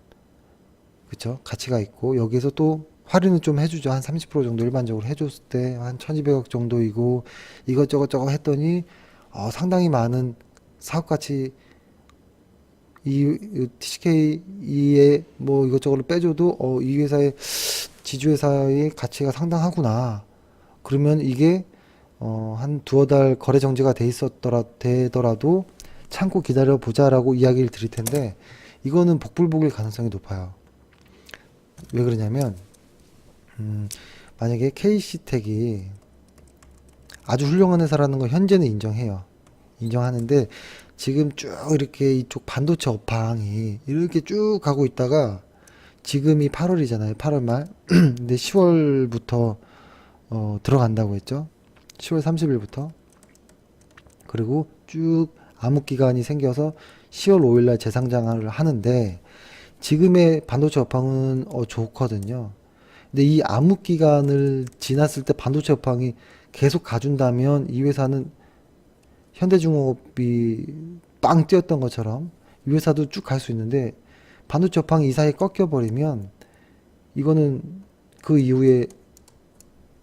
Speaker 1: 그쵸, 가치가 있고, 여기에서 또 할인은 좀 해주죠. 한 30% 정도 일반적으로 해줬을 때 한 1200억 정도이고, 이것저것 저것 했더니 상당히 많은 사업 가치, 이 TCK의 뭐 이것저것을 빼줘도 이 회사의 지주회사의 가치가 상당하구나. 그러면 이게 한 두어 달 거래 정지가 되더라도 참고 기다려 보자라고 이야기를 드릴 텐데, 이거는 복불복일 가능성이 높아요. 왜 그러냐면 만약에 KC텍이 아주 훌륭한 회사라는 걸 현재는 인정해요. 인정하는데 지금 쭉 이렇게 이쪽 반도체 업황이 이렇게 쭉 가고 있다가, 지금이 8월이잖아요. 8월 말. 근데 10월부터 들어간다고 했죠. 10월 30일부터. 그리고 쭉 암흑기간이 생겨서 10월 5일날 재상장을 하는데, 지금의 반도체 업황은 좋거든요. 근데 이 암흑기간을 지났을 때 반도체 업황이 계속 가준다면 이 회사는 현대중공업이 빵 뛰었던 것처럼 이 회사도 쭉 갈 수 있는데, 반도체 업황이 이 사이에 꺾여버리면 이거는 그 이후에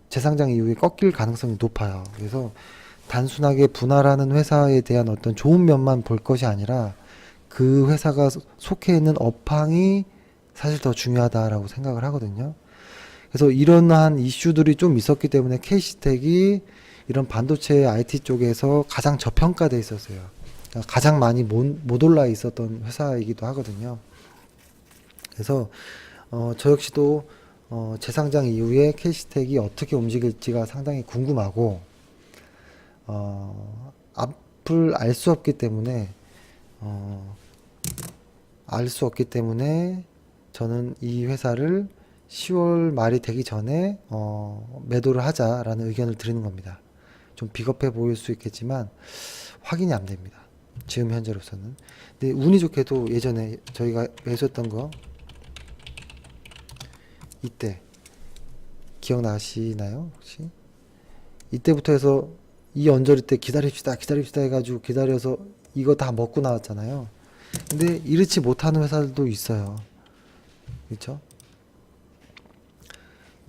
Speaker 1: 재상장 이후에 꺾일 가능성이 높아요. 그래서 단순하게 분할하는 회사에 대한 어떤 좋은 면만 볼 것이 아니라 그 회사가 속해 있는 업황이 사실 더 중요하다라고 생각을 하거든요. 그래서 이러한 이슈들이 좀 있었기 때문에 KC텍이 이런 반도체 IT 쪽에서 가장 저평가돼 있었어요. 그러니까 가장 많이 못 올라 있었던 회사이기도 하거든요. 그래서 저 역시도 재상장 이후에 KC텍이 어떻게 움직일지가 상당히 궁금하고, 앞을 알 수 없기 때문에 저는 이 회사를 10월 말이 되기 전에 매도를 하자라는 의견을 드리는 겁니다. 좀 비겁해 보일 수 있겠지만 확인이 안 됩니다. 지금 현재로서는. 근데 운이 좋게도 예전에 저희가 매수했던 거 이때 기억나시나요? 혹시? 이때부터 해서 이 언저리 때 기다립시다 해가지고 기다려서 이거 다 먹고 나왔잖아요. 근데 이렇지 못하는 회사들도 있어요. 그렇죠?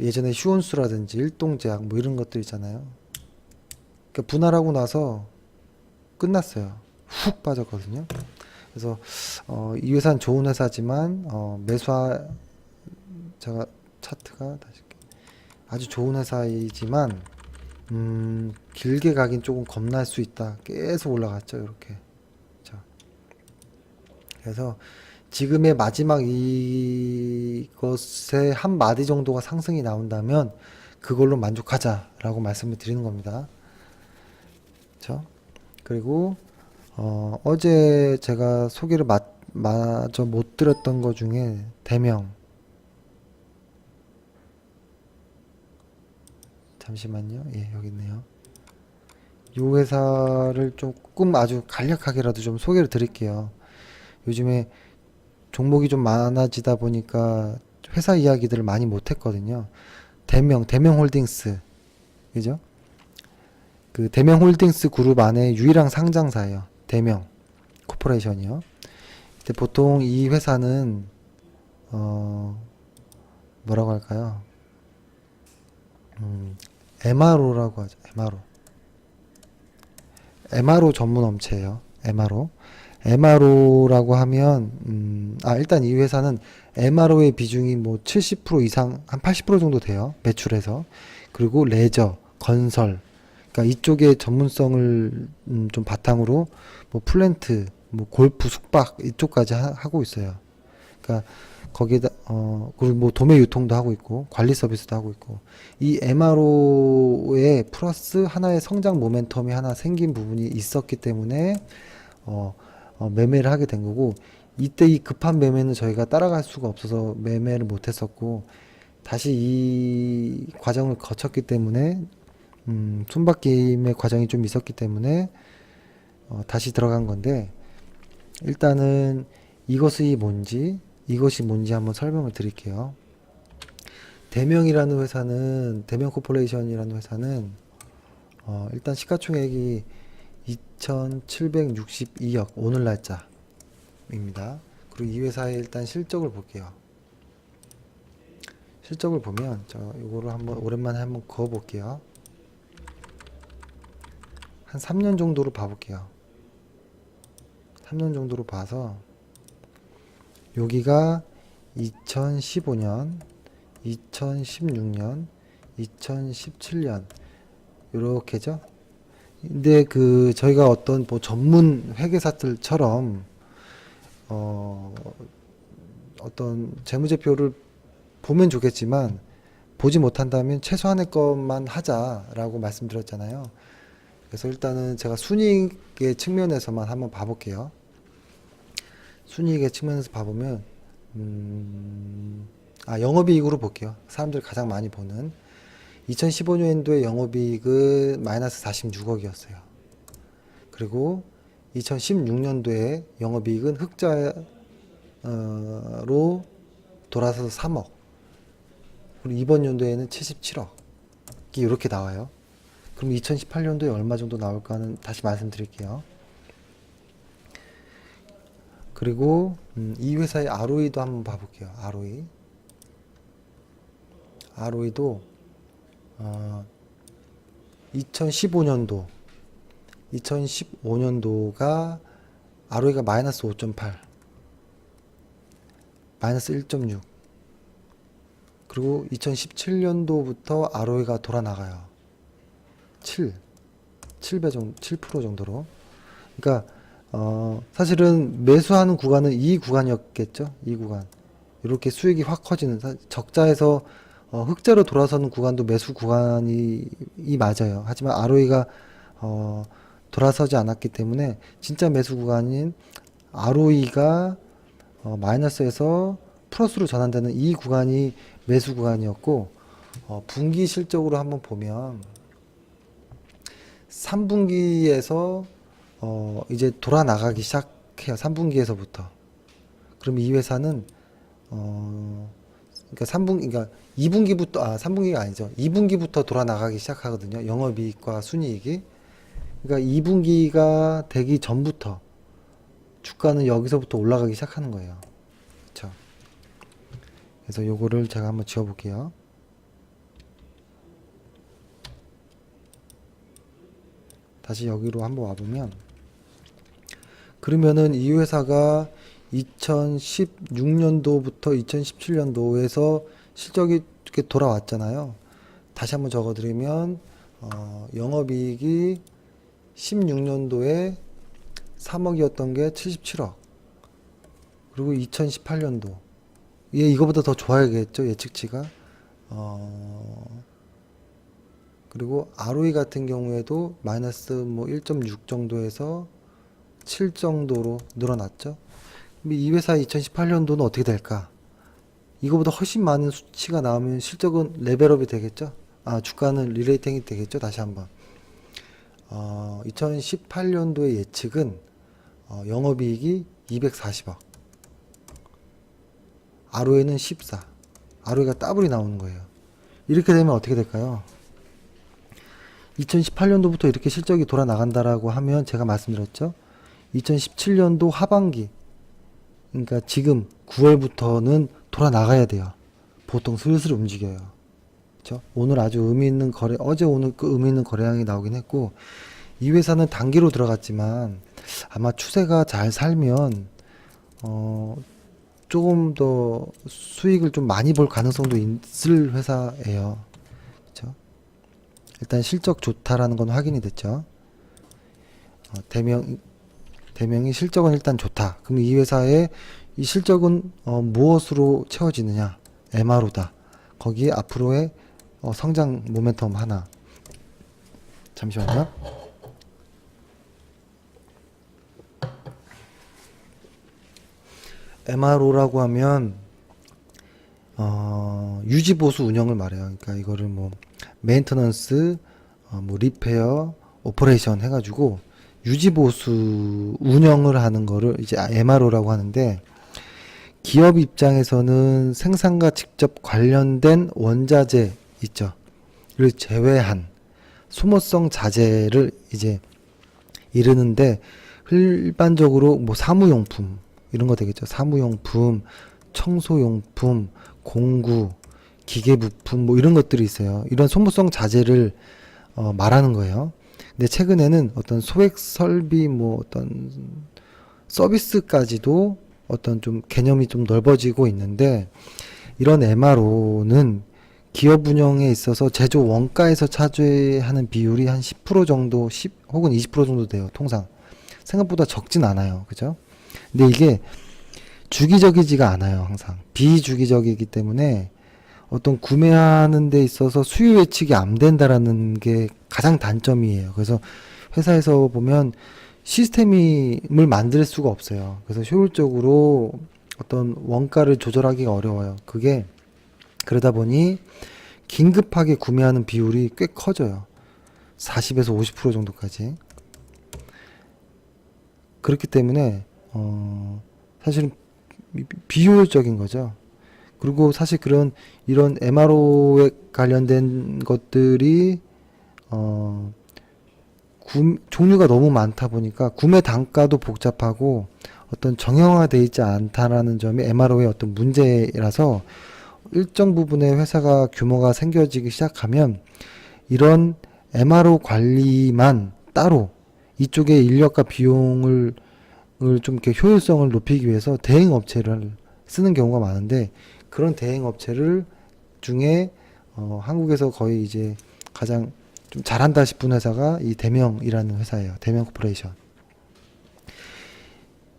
Speaker 1: 예전에 휴원수라든지 일동제약 뭐 이런 것들 있잖아요. 그러니까 분할하고 나서 끝났어요. 훅 빠졌거든요. 그래서 이 회사는 좋은 회사지만 제가 차트가 다시 아주 좋은 회사이지만 길게 가긴 조금 겁날 수 있다. 계속 올라갔죠, 이렇게. 자, 그래서 지금의 마지막 이것에 한 마디 정도가 상승이 나온다면 그걸로 만족하자라고 말씀을 드리는 겁니다. 그렇죠? 그리고 어제 제가 소개를 마저 못 드렸던 것 중에 대명, 잠시만요. 예, 여기 있네요. 이 회사를 조금 아주 간략하게라도 좀 소개를 드릴게요. 요즘에 종목이 좀 많아지다 보니까 회사 이야기들을 많이 못 했거든요. 대명홀딩스. 그죠? 그 대명홀딩스 그룹 안에 유일한 상장사예요. 대명 코퍼레이션이요. 근데 보통 이 회사는 뭐라고 할까요? MRO라고 하죠. MRO 전문 업체예요. MRO라고 하면 일단 이 회사는 MRO의 비중이 뭐 70% 이상, 한 80% 정도 돼요. 매출에서. 그리고 레저, 건설, 그러니까 이쪽의 전문성을 좀 바탕으로 뭐 플랜트, 뭐 골프, 숙박 이쪽까지 하고 있어요. 그러니까 거기에다 그리고 뭐 도매 유통도 하고 있고 관리 서비스도 하고 있고, 이 MRO에 플러스 하나의 성장 모멘텀이 하나 생긴 부분이 있었기 때문에 매매를 하게 된 거고, 이때 이 급한 매매는 저희가 따라갈 수가 없어서 매매를 못 했었고, 다시 이 과정을 거쳤기 때문에 손바뀜의 과정이 좀 있었기 때문에 다시 들어간 건데, 일단은 이것이 뭔지 한번 설명을 드릴게요. 대명 코퍼레이션이라는 회사는 일단 시가총액이 2,762억 오늘 날짜입니다. 그리고 이 회사의 일단 실적을 볼게요. 실적을 보면 이거를 한번 오랜만에 한번 그어 볼게요. 한 3년 정도로 봐볼게요. 3년 정도로 봐서 여기가 2015년, 2016년, 2017년 요렇게죠. 근데 그 저희가 어떤 뭐 전문 회계사들처럼 어떤 재무제표를 보면 좋겠지만 보지 못한다면 최소한의 것만 하자라고 말씀드렸잖아요. 그래서 일단은 제가 순이익의 측면에서만 한번 봐볼게요. 순이익의 측면에서 봐보면 영업이익으로 볼게요. 사람들이 가장 많이 보는 2015년도에 영업이익은 마이너스 46억이었어요. 그리고 2016년도에 영업이익은 흑자로 돌아서서 3억. 그리고 이번 연도에는 77억. 이렇게 나와요. 그럼 2018년도에 얼마 정도 나올까는 다시 말씀드릴게요. 그리고 이 회사의 ROE도 한번 봐볼게요. ROE도 2015년도가 ROE가 마이너스 5.8, 마이너스 1.6. 그리고 2017년도부터 ROE가 돌아나가요. 7배 정도, 7% 정도로. 그러니까 사실은 매수하는 구간은 이 구간이었겠죠. 이 구간. 이렇게 수익이 확 커지는 적자에서 흑자로 돌아서는 구간도 매수 구간이 맞아요. 하지만 ROE가 돌아서지 않았기 때문에 진짜 매수 구간인 ROE가 마이너스에서 플러스로 전환되는 이 구간이 매수 구간이었고, 분기 실적으로 한번 보면 3분기에서 이제 돌아나가기 시작해요. 3분기에서부터. 그럼 이 회사는 그러니까 2분기부터 3분기가 아니죠. 2분기부터 돌아나가기 시작하거든요. 영업이익과 순이익이. 그러니까 2분기가 되기 전부터 주가는 여기서부터 올라가기 시작하는 거예요. 그렇죠? 그래서 요거를 제가 한번 지워 볼게요. 다시 여기로 한번 와보면, 그러면은 이 회사가 2016년도부터 2017년도에서 실적이 이렇게 돌아왔잖아요. 다시 한번 적어드리면 영업이익이 16년도에 3억이었던 게 77억. 그리고 2018년도 이거보다 더 좋아야겠죠, 예측치가. 그리고 ROE 같은 경우에도 마이너스 뭐 1.6 정도에서 7 정도로 늘어났죠. 이 회사의 2018년도는 어떻게 될까? 이거보다 훨씬 많은 수치가 나오면 실적은 레벨업이 되겠죠. 주가는 리레이팅이 되겠죠. 다시 한번 2018년도의 예측은 영업이익이 240억, ROE는 14. ROE가 더블이 나오는 거예요. 이렇게 되면 어떻게 될까요? 2018년도부터 이렇게 실적이 돌아 나간다라고 하면 제가 말씀드렸죠. 2017년도 하반기, 그러니까 지금 9월부터는 돌아 나가야 돼요. 보통 슬슬 움직여요. 그렇죠? 오늘 아주 의미 있는 거래, 어제 오늘 그 의미 있는 거래량이 나오긴 했고, 이 회사는 단기로 들어갔지만 아마 추세가 잘 살면 조금 더 수익을 좀 많이 볼 가능성도 있을 회사예요. 그렇죠? 일단 실적 좋다라는 건 확인이 됐죠. 대명이 실적은 일단 좋다. 그럼 이 회사의 이 실적은 무엇으로 채워지느냐? MRO다. 거기에 앞으로의 성장 모멘텀 하나. 잠시만요. MRO라고 하면 유지보수 운영을 말해요. 그러니까 이거를 뭐 메인터넌스, 뭐 리페어, 오퍼레이션 해가지고 유지보수 운영을 하는 거를 이제 MRO라고 하는데, 기업 입장에서는 생산과 직접 관련된 원자재 있죠. 를 제외한 소모성 자재를 이제 이르는데, 일반적으로 뭐 사무용품 이런 거 되겠죠. 사무용품, 청소용품, 공구, 기계부품 뭐 이런 것들이 있어요. 이런 소모성 자재를 말하는 거예요. 근데 최근에는 어떤 소액 설비 뭐 어떤 서비스까지도 어떤 좀 개념이 좀 넓어지고 있는데, 이런 MRO는 기업 운영에 있어서 제조 원가에서 차지하는 비율이 한 10% 정도, 10 혹은 20% 정도 돼요. 통상. 생각보다 적진 않아요. 그죠? 근데 이게 주기적이지가 않아요. 항상. 비주기적이기 때문에 어떤 구매하는 데 있어서 수요 예측이 안 된다라는 게 가장 단점이에요. 그래서 회사에서 보면 시스템을 만들 수가 없어요. 그래서 효율적으로 어떤 원가를 조절하기가 어려워요. 그게 그러다 보니 긴급하게 구매하는 비율이 꽤 커져요. 40에서 50% 정도까지. 그렇기 때문에 사실은 비효율적인 거죠. 그리고 사실 이런 MRO에 관련된 것들이 종류가 너무 많다 보니까 구매 단가도 복잡하고 어떤 정형화되어 있지 않다라는 점이 MRO의 어떤 문제라서 일정 부분의 회사가 규모가 생겨지기 시작하면 이런 MRO 관리만 따로 이쪽의 인력과 비용을 좀 이렇게 효율성을 높이기 위해서 대행 업체를 쓰는 경우가 많은데 그런 대행 업체를 중에 한국에서 거의 이제 가장 좀 잘한다 싶은 회사가 이 대명이라는 회사예요. 대명 코퍼레이션.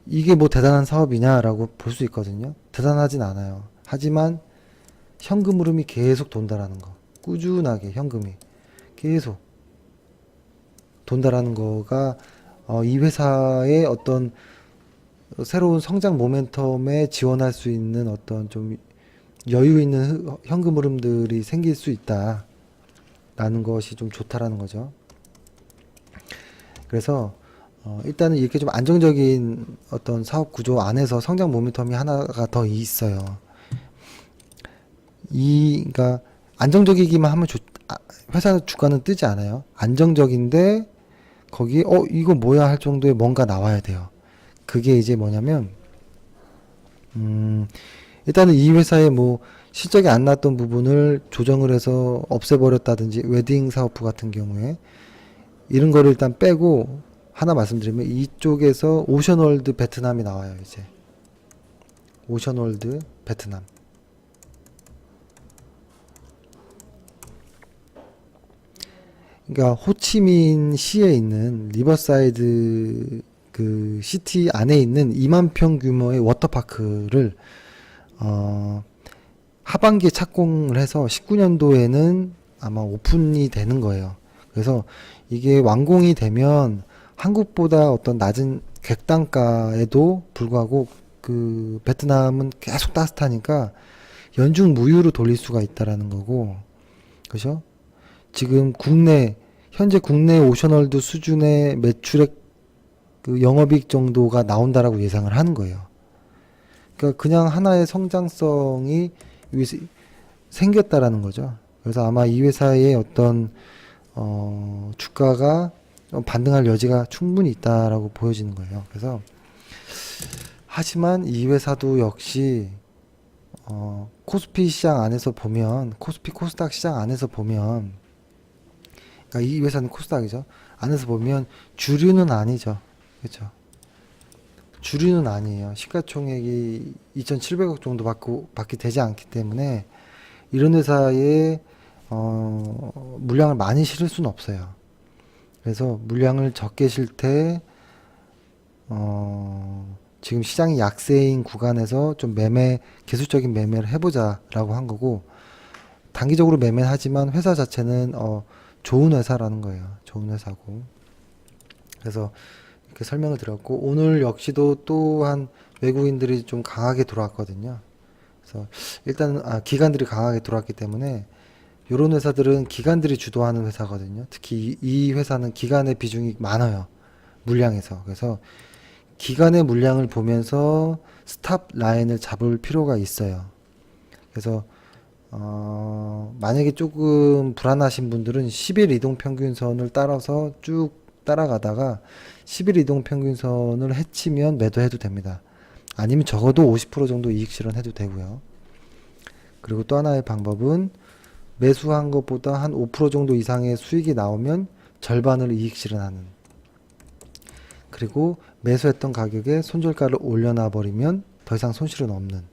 Speaker 1: 이게 뭐 대단한 사업이냐라고 볼 수 있거든요. 대단하진 않아요. 하지만 현금 흐름이 계속 돈다라는 거. 꾸준하게 현금이 계속 돈다라는 거가 이 회사의 어떤 새로운 성장 모멘텀에 지원할 수 있는 어떤 좀 여유 있는 현금 흐름들이 생길 수 있다라는 것이 좀 좋다라는 거죠. 그래서 일단은 이렇게 좀 안정적인 어떤 사업 구조 안에서 성장 모멘텀이 하나가 더 있어요. 그러니까 안정적이기만 하면 회사 주가는 뜨지 않아요. 안정적인데 거기에 이거 뭐야 할 정도의 뭔가 나와야 돼요. 그게 이제 뭐냐면 일단은 이 회사에 뭐 실적이 안 났던 부분을 조정을 해서 없애버렸다든지 웨딩 사업부 같은 경우에 이런 거를 일단 빼고 하나 말씀드리면 이쪽에서 오션월드 베트남이 나와요. 이제 오션월드 베트남. 그러니까 호치민 시에 있는 리버사이드 그 시티 안에 있는 2만 평 규모의 워터파크를 하반기에 착공을 해서 19년도에는 아마 오픈이 되는 거예요. 그래서 이게 완공이 되면 한국보다 어떤 낮은 객단가에도 불구하고 그 베트남은 계속 따뜻하니까 연중 무휴로 돌릴 수가 있다라는 거고, 그죠? 지금 현재 국내 오션월드 수준의 매출액 그 영업이익 정도가 나온다라고 예상을 하는 거예요. 그러니까 그냥 하나의 성장성이 생겼다라는 거죠. 그래서 아마 이 회사의 어떤 주가가 반등할 여지가 충분히 있다라고 보여지는 거예요. 그래서 하지만 이 회사도 역시 코스피 시장 안에서 보면 코스닥 시장 안에서 보면 그러니까 이 회사는 코스닥이죠. 안에서 보면 주류는 아니죠. 그렇죠. 주류는 아니에요. 시가총액이 2,700억 정도 밖에 되지 않기 때문에 이런 회사에 물량을 많이 실을 수는 없어요. 그래서 물량을 적게 실 때 지금 시장이 약세인 구간에서 좀 기술적인 매매를 해보자라고 한 거고 단기적으로 매매는 하지만 회사 자체는 좋은 회사라는 거예요. 좋은 회사고. 그래서 이렇게 설명을 드렸고 오늘 역시도 또한 외국인들이 좀 강하게 들어왔거든요. 그래서 일단 기관들이 강하게 들어왔기 때문에 이런 회사들은 기관들이 주도하는 회사거든요. 특히 이 회사는 기관의 비중이 많아요. 물량에서. 그래서 기관의 물량을 보면서 스탑 라인을 잡을 필요가 있어요. 그래서 만약에 조금 불안하신 분들은 10일 이동평균선을 따라서 쭉 따라가다가 10일 이동평균선을 해치면 매도해도 됩니다. 아니면 적어도 50% 정도 이익 실현해도 되고요. 그리고 또 하나의 방법은 매수한 것보다 한 5% 정도 이상의 수익이 나오면 절반을 이익 실현하는. 그리고 매수했던 가격에 손절가를 올려놔 버리면 더 이상 손실은 없는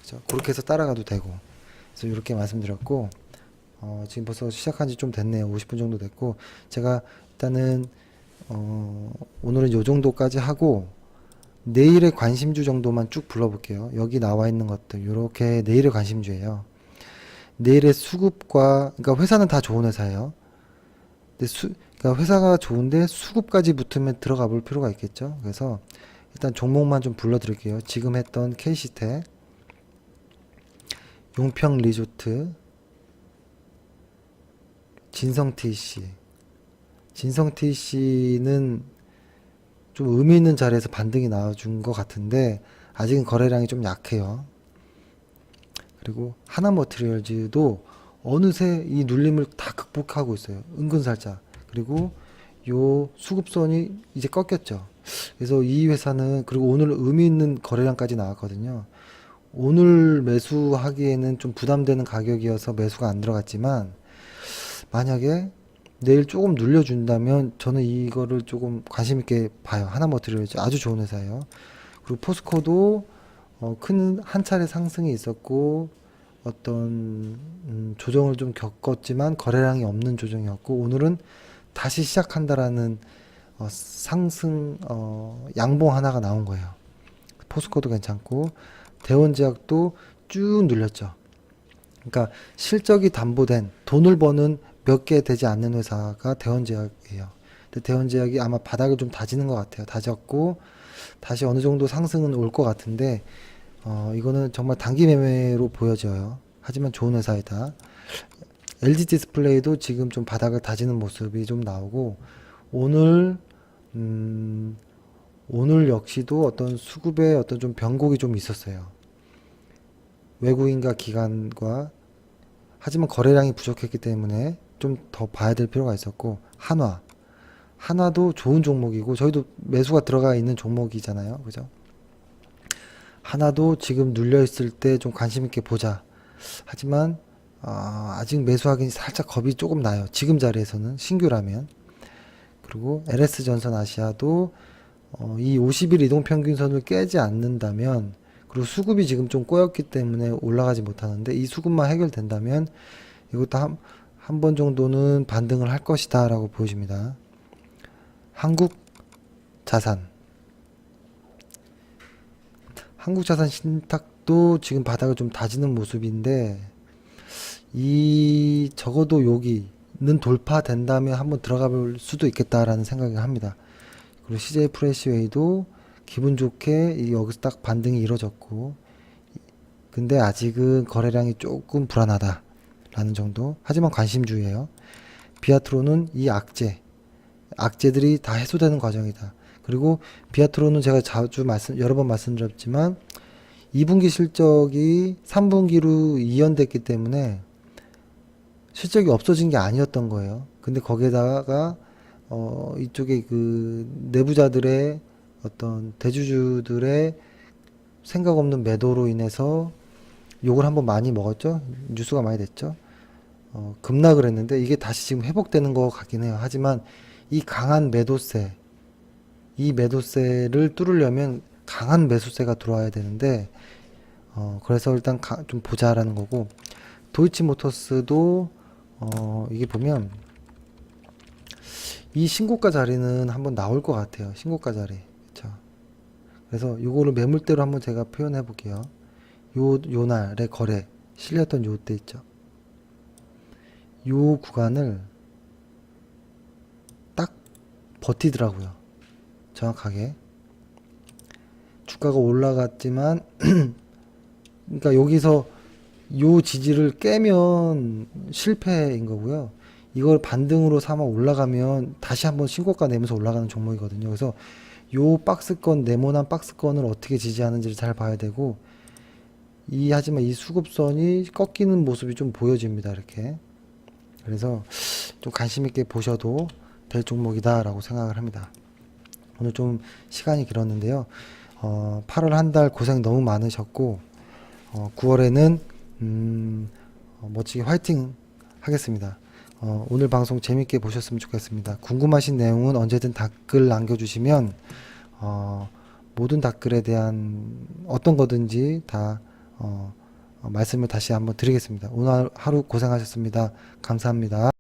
Speaker 1: 그죠? 그렇게 해서 따라가도 되고. 그래서 이렇게 말씀드렸고, 지금 벌써 시작한 지 좀 됐네요. 50분 정도 됐고, 제가 일단은, 오늘은 요 정도까지 하고, 내일의 관심주 정도만 쭉 불러볼게요. 여기 나와 있는 것들, 요렇게 내일의 관심주예요. 내일의 수급과, 그러니까 회사는 다 좋은 회사예요. 근데 그러니까 회사가 좋은데 수급까지 붙으면 들어가 볼 필요가 있겠죠. 그래서 일단 종목만 좀 불러드릴게요. 지금 했던 K시텍, 용평 리조트, 진성 TC. 진성 TC는 좀 의미 있는 자리에서 반등이 나와준 것 같은데 아직은 거래량이 좀 약해요. 그리고 하나머티리얼즈도 어느새 이 눌림을 다 극복하고 있어요. 은근살짝. 그리고 요 수급선이 이제 꺾였죠. 그래서 이 회사는, 그리고 오늘 의미 있는 거래량까지 나왔거든요. 오늘 매수하기에는 좀 부담되는 가격이어서 매수가 안 들어갔지만, 만약에 내일 조금 눌려준다면 저는 이거를 조금 관심 있게 봐요. 하나머티리얼즈 아주 좋은 회사예요. 그리고 포스코도 큰 한 차례 상승이 있었고 어떤 조정을 좀 겪었지만 거래량이 없는 조정이었고, 오늘은 다시 시작한다라는 상승 양봉 하나가 나온 거예요. 포스코도 괜찮고 대원제약도 쭉 눌렸죠. 그러니까 실적이 담보된, 돈을 버는 몇 개 되지 않는 회사가 대원제약이에요. 근데 대원제약이 아마 바닥을 좀 다지는 것 같아요. 다졌고 다시 어느 정도 상승은 올 것 같은데, 이거는 정말 단기 매매로 보여져요. 하지만 좋은 회사이다. LG 디스플레이도 지금 좀 바닥을 다지는 모습이 좀 나오고, 오늘 오늘 역시도 어떤 수급에 어떤 좀 변곡이 좀 있었어요. 외국인과 기관과, 하지만 거래량이 부족했기 때문에 좀 더 봐야 될 필요가 있었고, 한화도 좋은 종목이고 저희도 매수가 들어가 있는 종목이잖아요. 그죠? 하나도 지금 눌려 있을 때 좀 관심 있게 보자. 하지만 아직 매수하기는 살짝 겁이 조금 나요. 지금 자리에서는 신규라면. 그리고 LS전선 아시아도 이 50일 이동평균선을 깨지 않는다면, 그리고 수급이 지금 좀 꼬였기 때문에 올라가지 못하는데, 이 수급만 해결된다면 이것도 한 번 정도는 반등을 할 것이다 라고 보여집니다. 한국자산 신탁도 지금 바닥을 좀 다지는 모습인데, 이 적어도 여기는 돌파된다면 한번 들어가 볼 수도 있겠다라는 생각을 합니다. 그리고 CJ 프레시웨이도 기분 좋게 여기서 딱 반등이 이루어졌고, 근데 아직은 거래량이 조금 불안하다라는 정도. 하지만 관심주예요. 비아트로는 이 악재들이 다 해소되는 과정이다. 그리고 비아트로는 제가 여러 번 말씀드렸지만 2분기 실적이 3분기로 이연됐기 때문에 실적이 없어진 게 아니었던 거예요. 근데 거기에다가 이쪽에 그 내부자들의 어떤 대주주들의 생각 없는 매도로 인해서 욕을 한번 많이 먹었죠. 뉴스가 많이 됐죠. 급락을 했는데 이게 다시 지금 회복되는 것 같긴 해요. 하지만 이 강한 이 매도세를 뚫으려면 강한 매수세가 들어와야 되는데, 그래서 일단 좀 보자라는 거고, 도이치모터스도 이게 보면 이 신고가 자리는 한번 나올 것 같아요. 신고가 자리. 그쵸? 그래서 요거를 매물대로 한번 제가 표현해 볼게요. 요 날의 거래 실렸던 요 때 있죠. 요 구간을 딱 버티더라고요. 정확하게. 주가가 올라갔지만 그러니까 여기서 요 지지를 깨면 실패인 거고요. 이걸 반등으로 삼아 올라가면 다시 한번 신고가 내면서 올라가는 종목이거든요. 그래서 요 박스권, 네모난 박스권을 어떻게 지지하는지를 잘 봐야 되고, 하지만 이 수급선이 꺾이는 모습이 좀 보여집니다. 이렇게. 그래서 좀 관심 있게 보셔도 될 종목이다라고 생각을 합니다. 오늘 좀 시간이 길었는데요. 8월 한 달 고생 너무 많으셨고, 9월에는 멋지게 화이팅 하겠습니다. 오늘 방송 재밌게 보셨으면 좋겠습니다. 궁금하신 내용은 언제든 댓글 남겨주시면 모든 댓글에 대한 어떤 거든지 다 말씀을 다시 한번 드리겠습니다. 오늘 하루 고생하셨습니다. 감사합니다.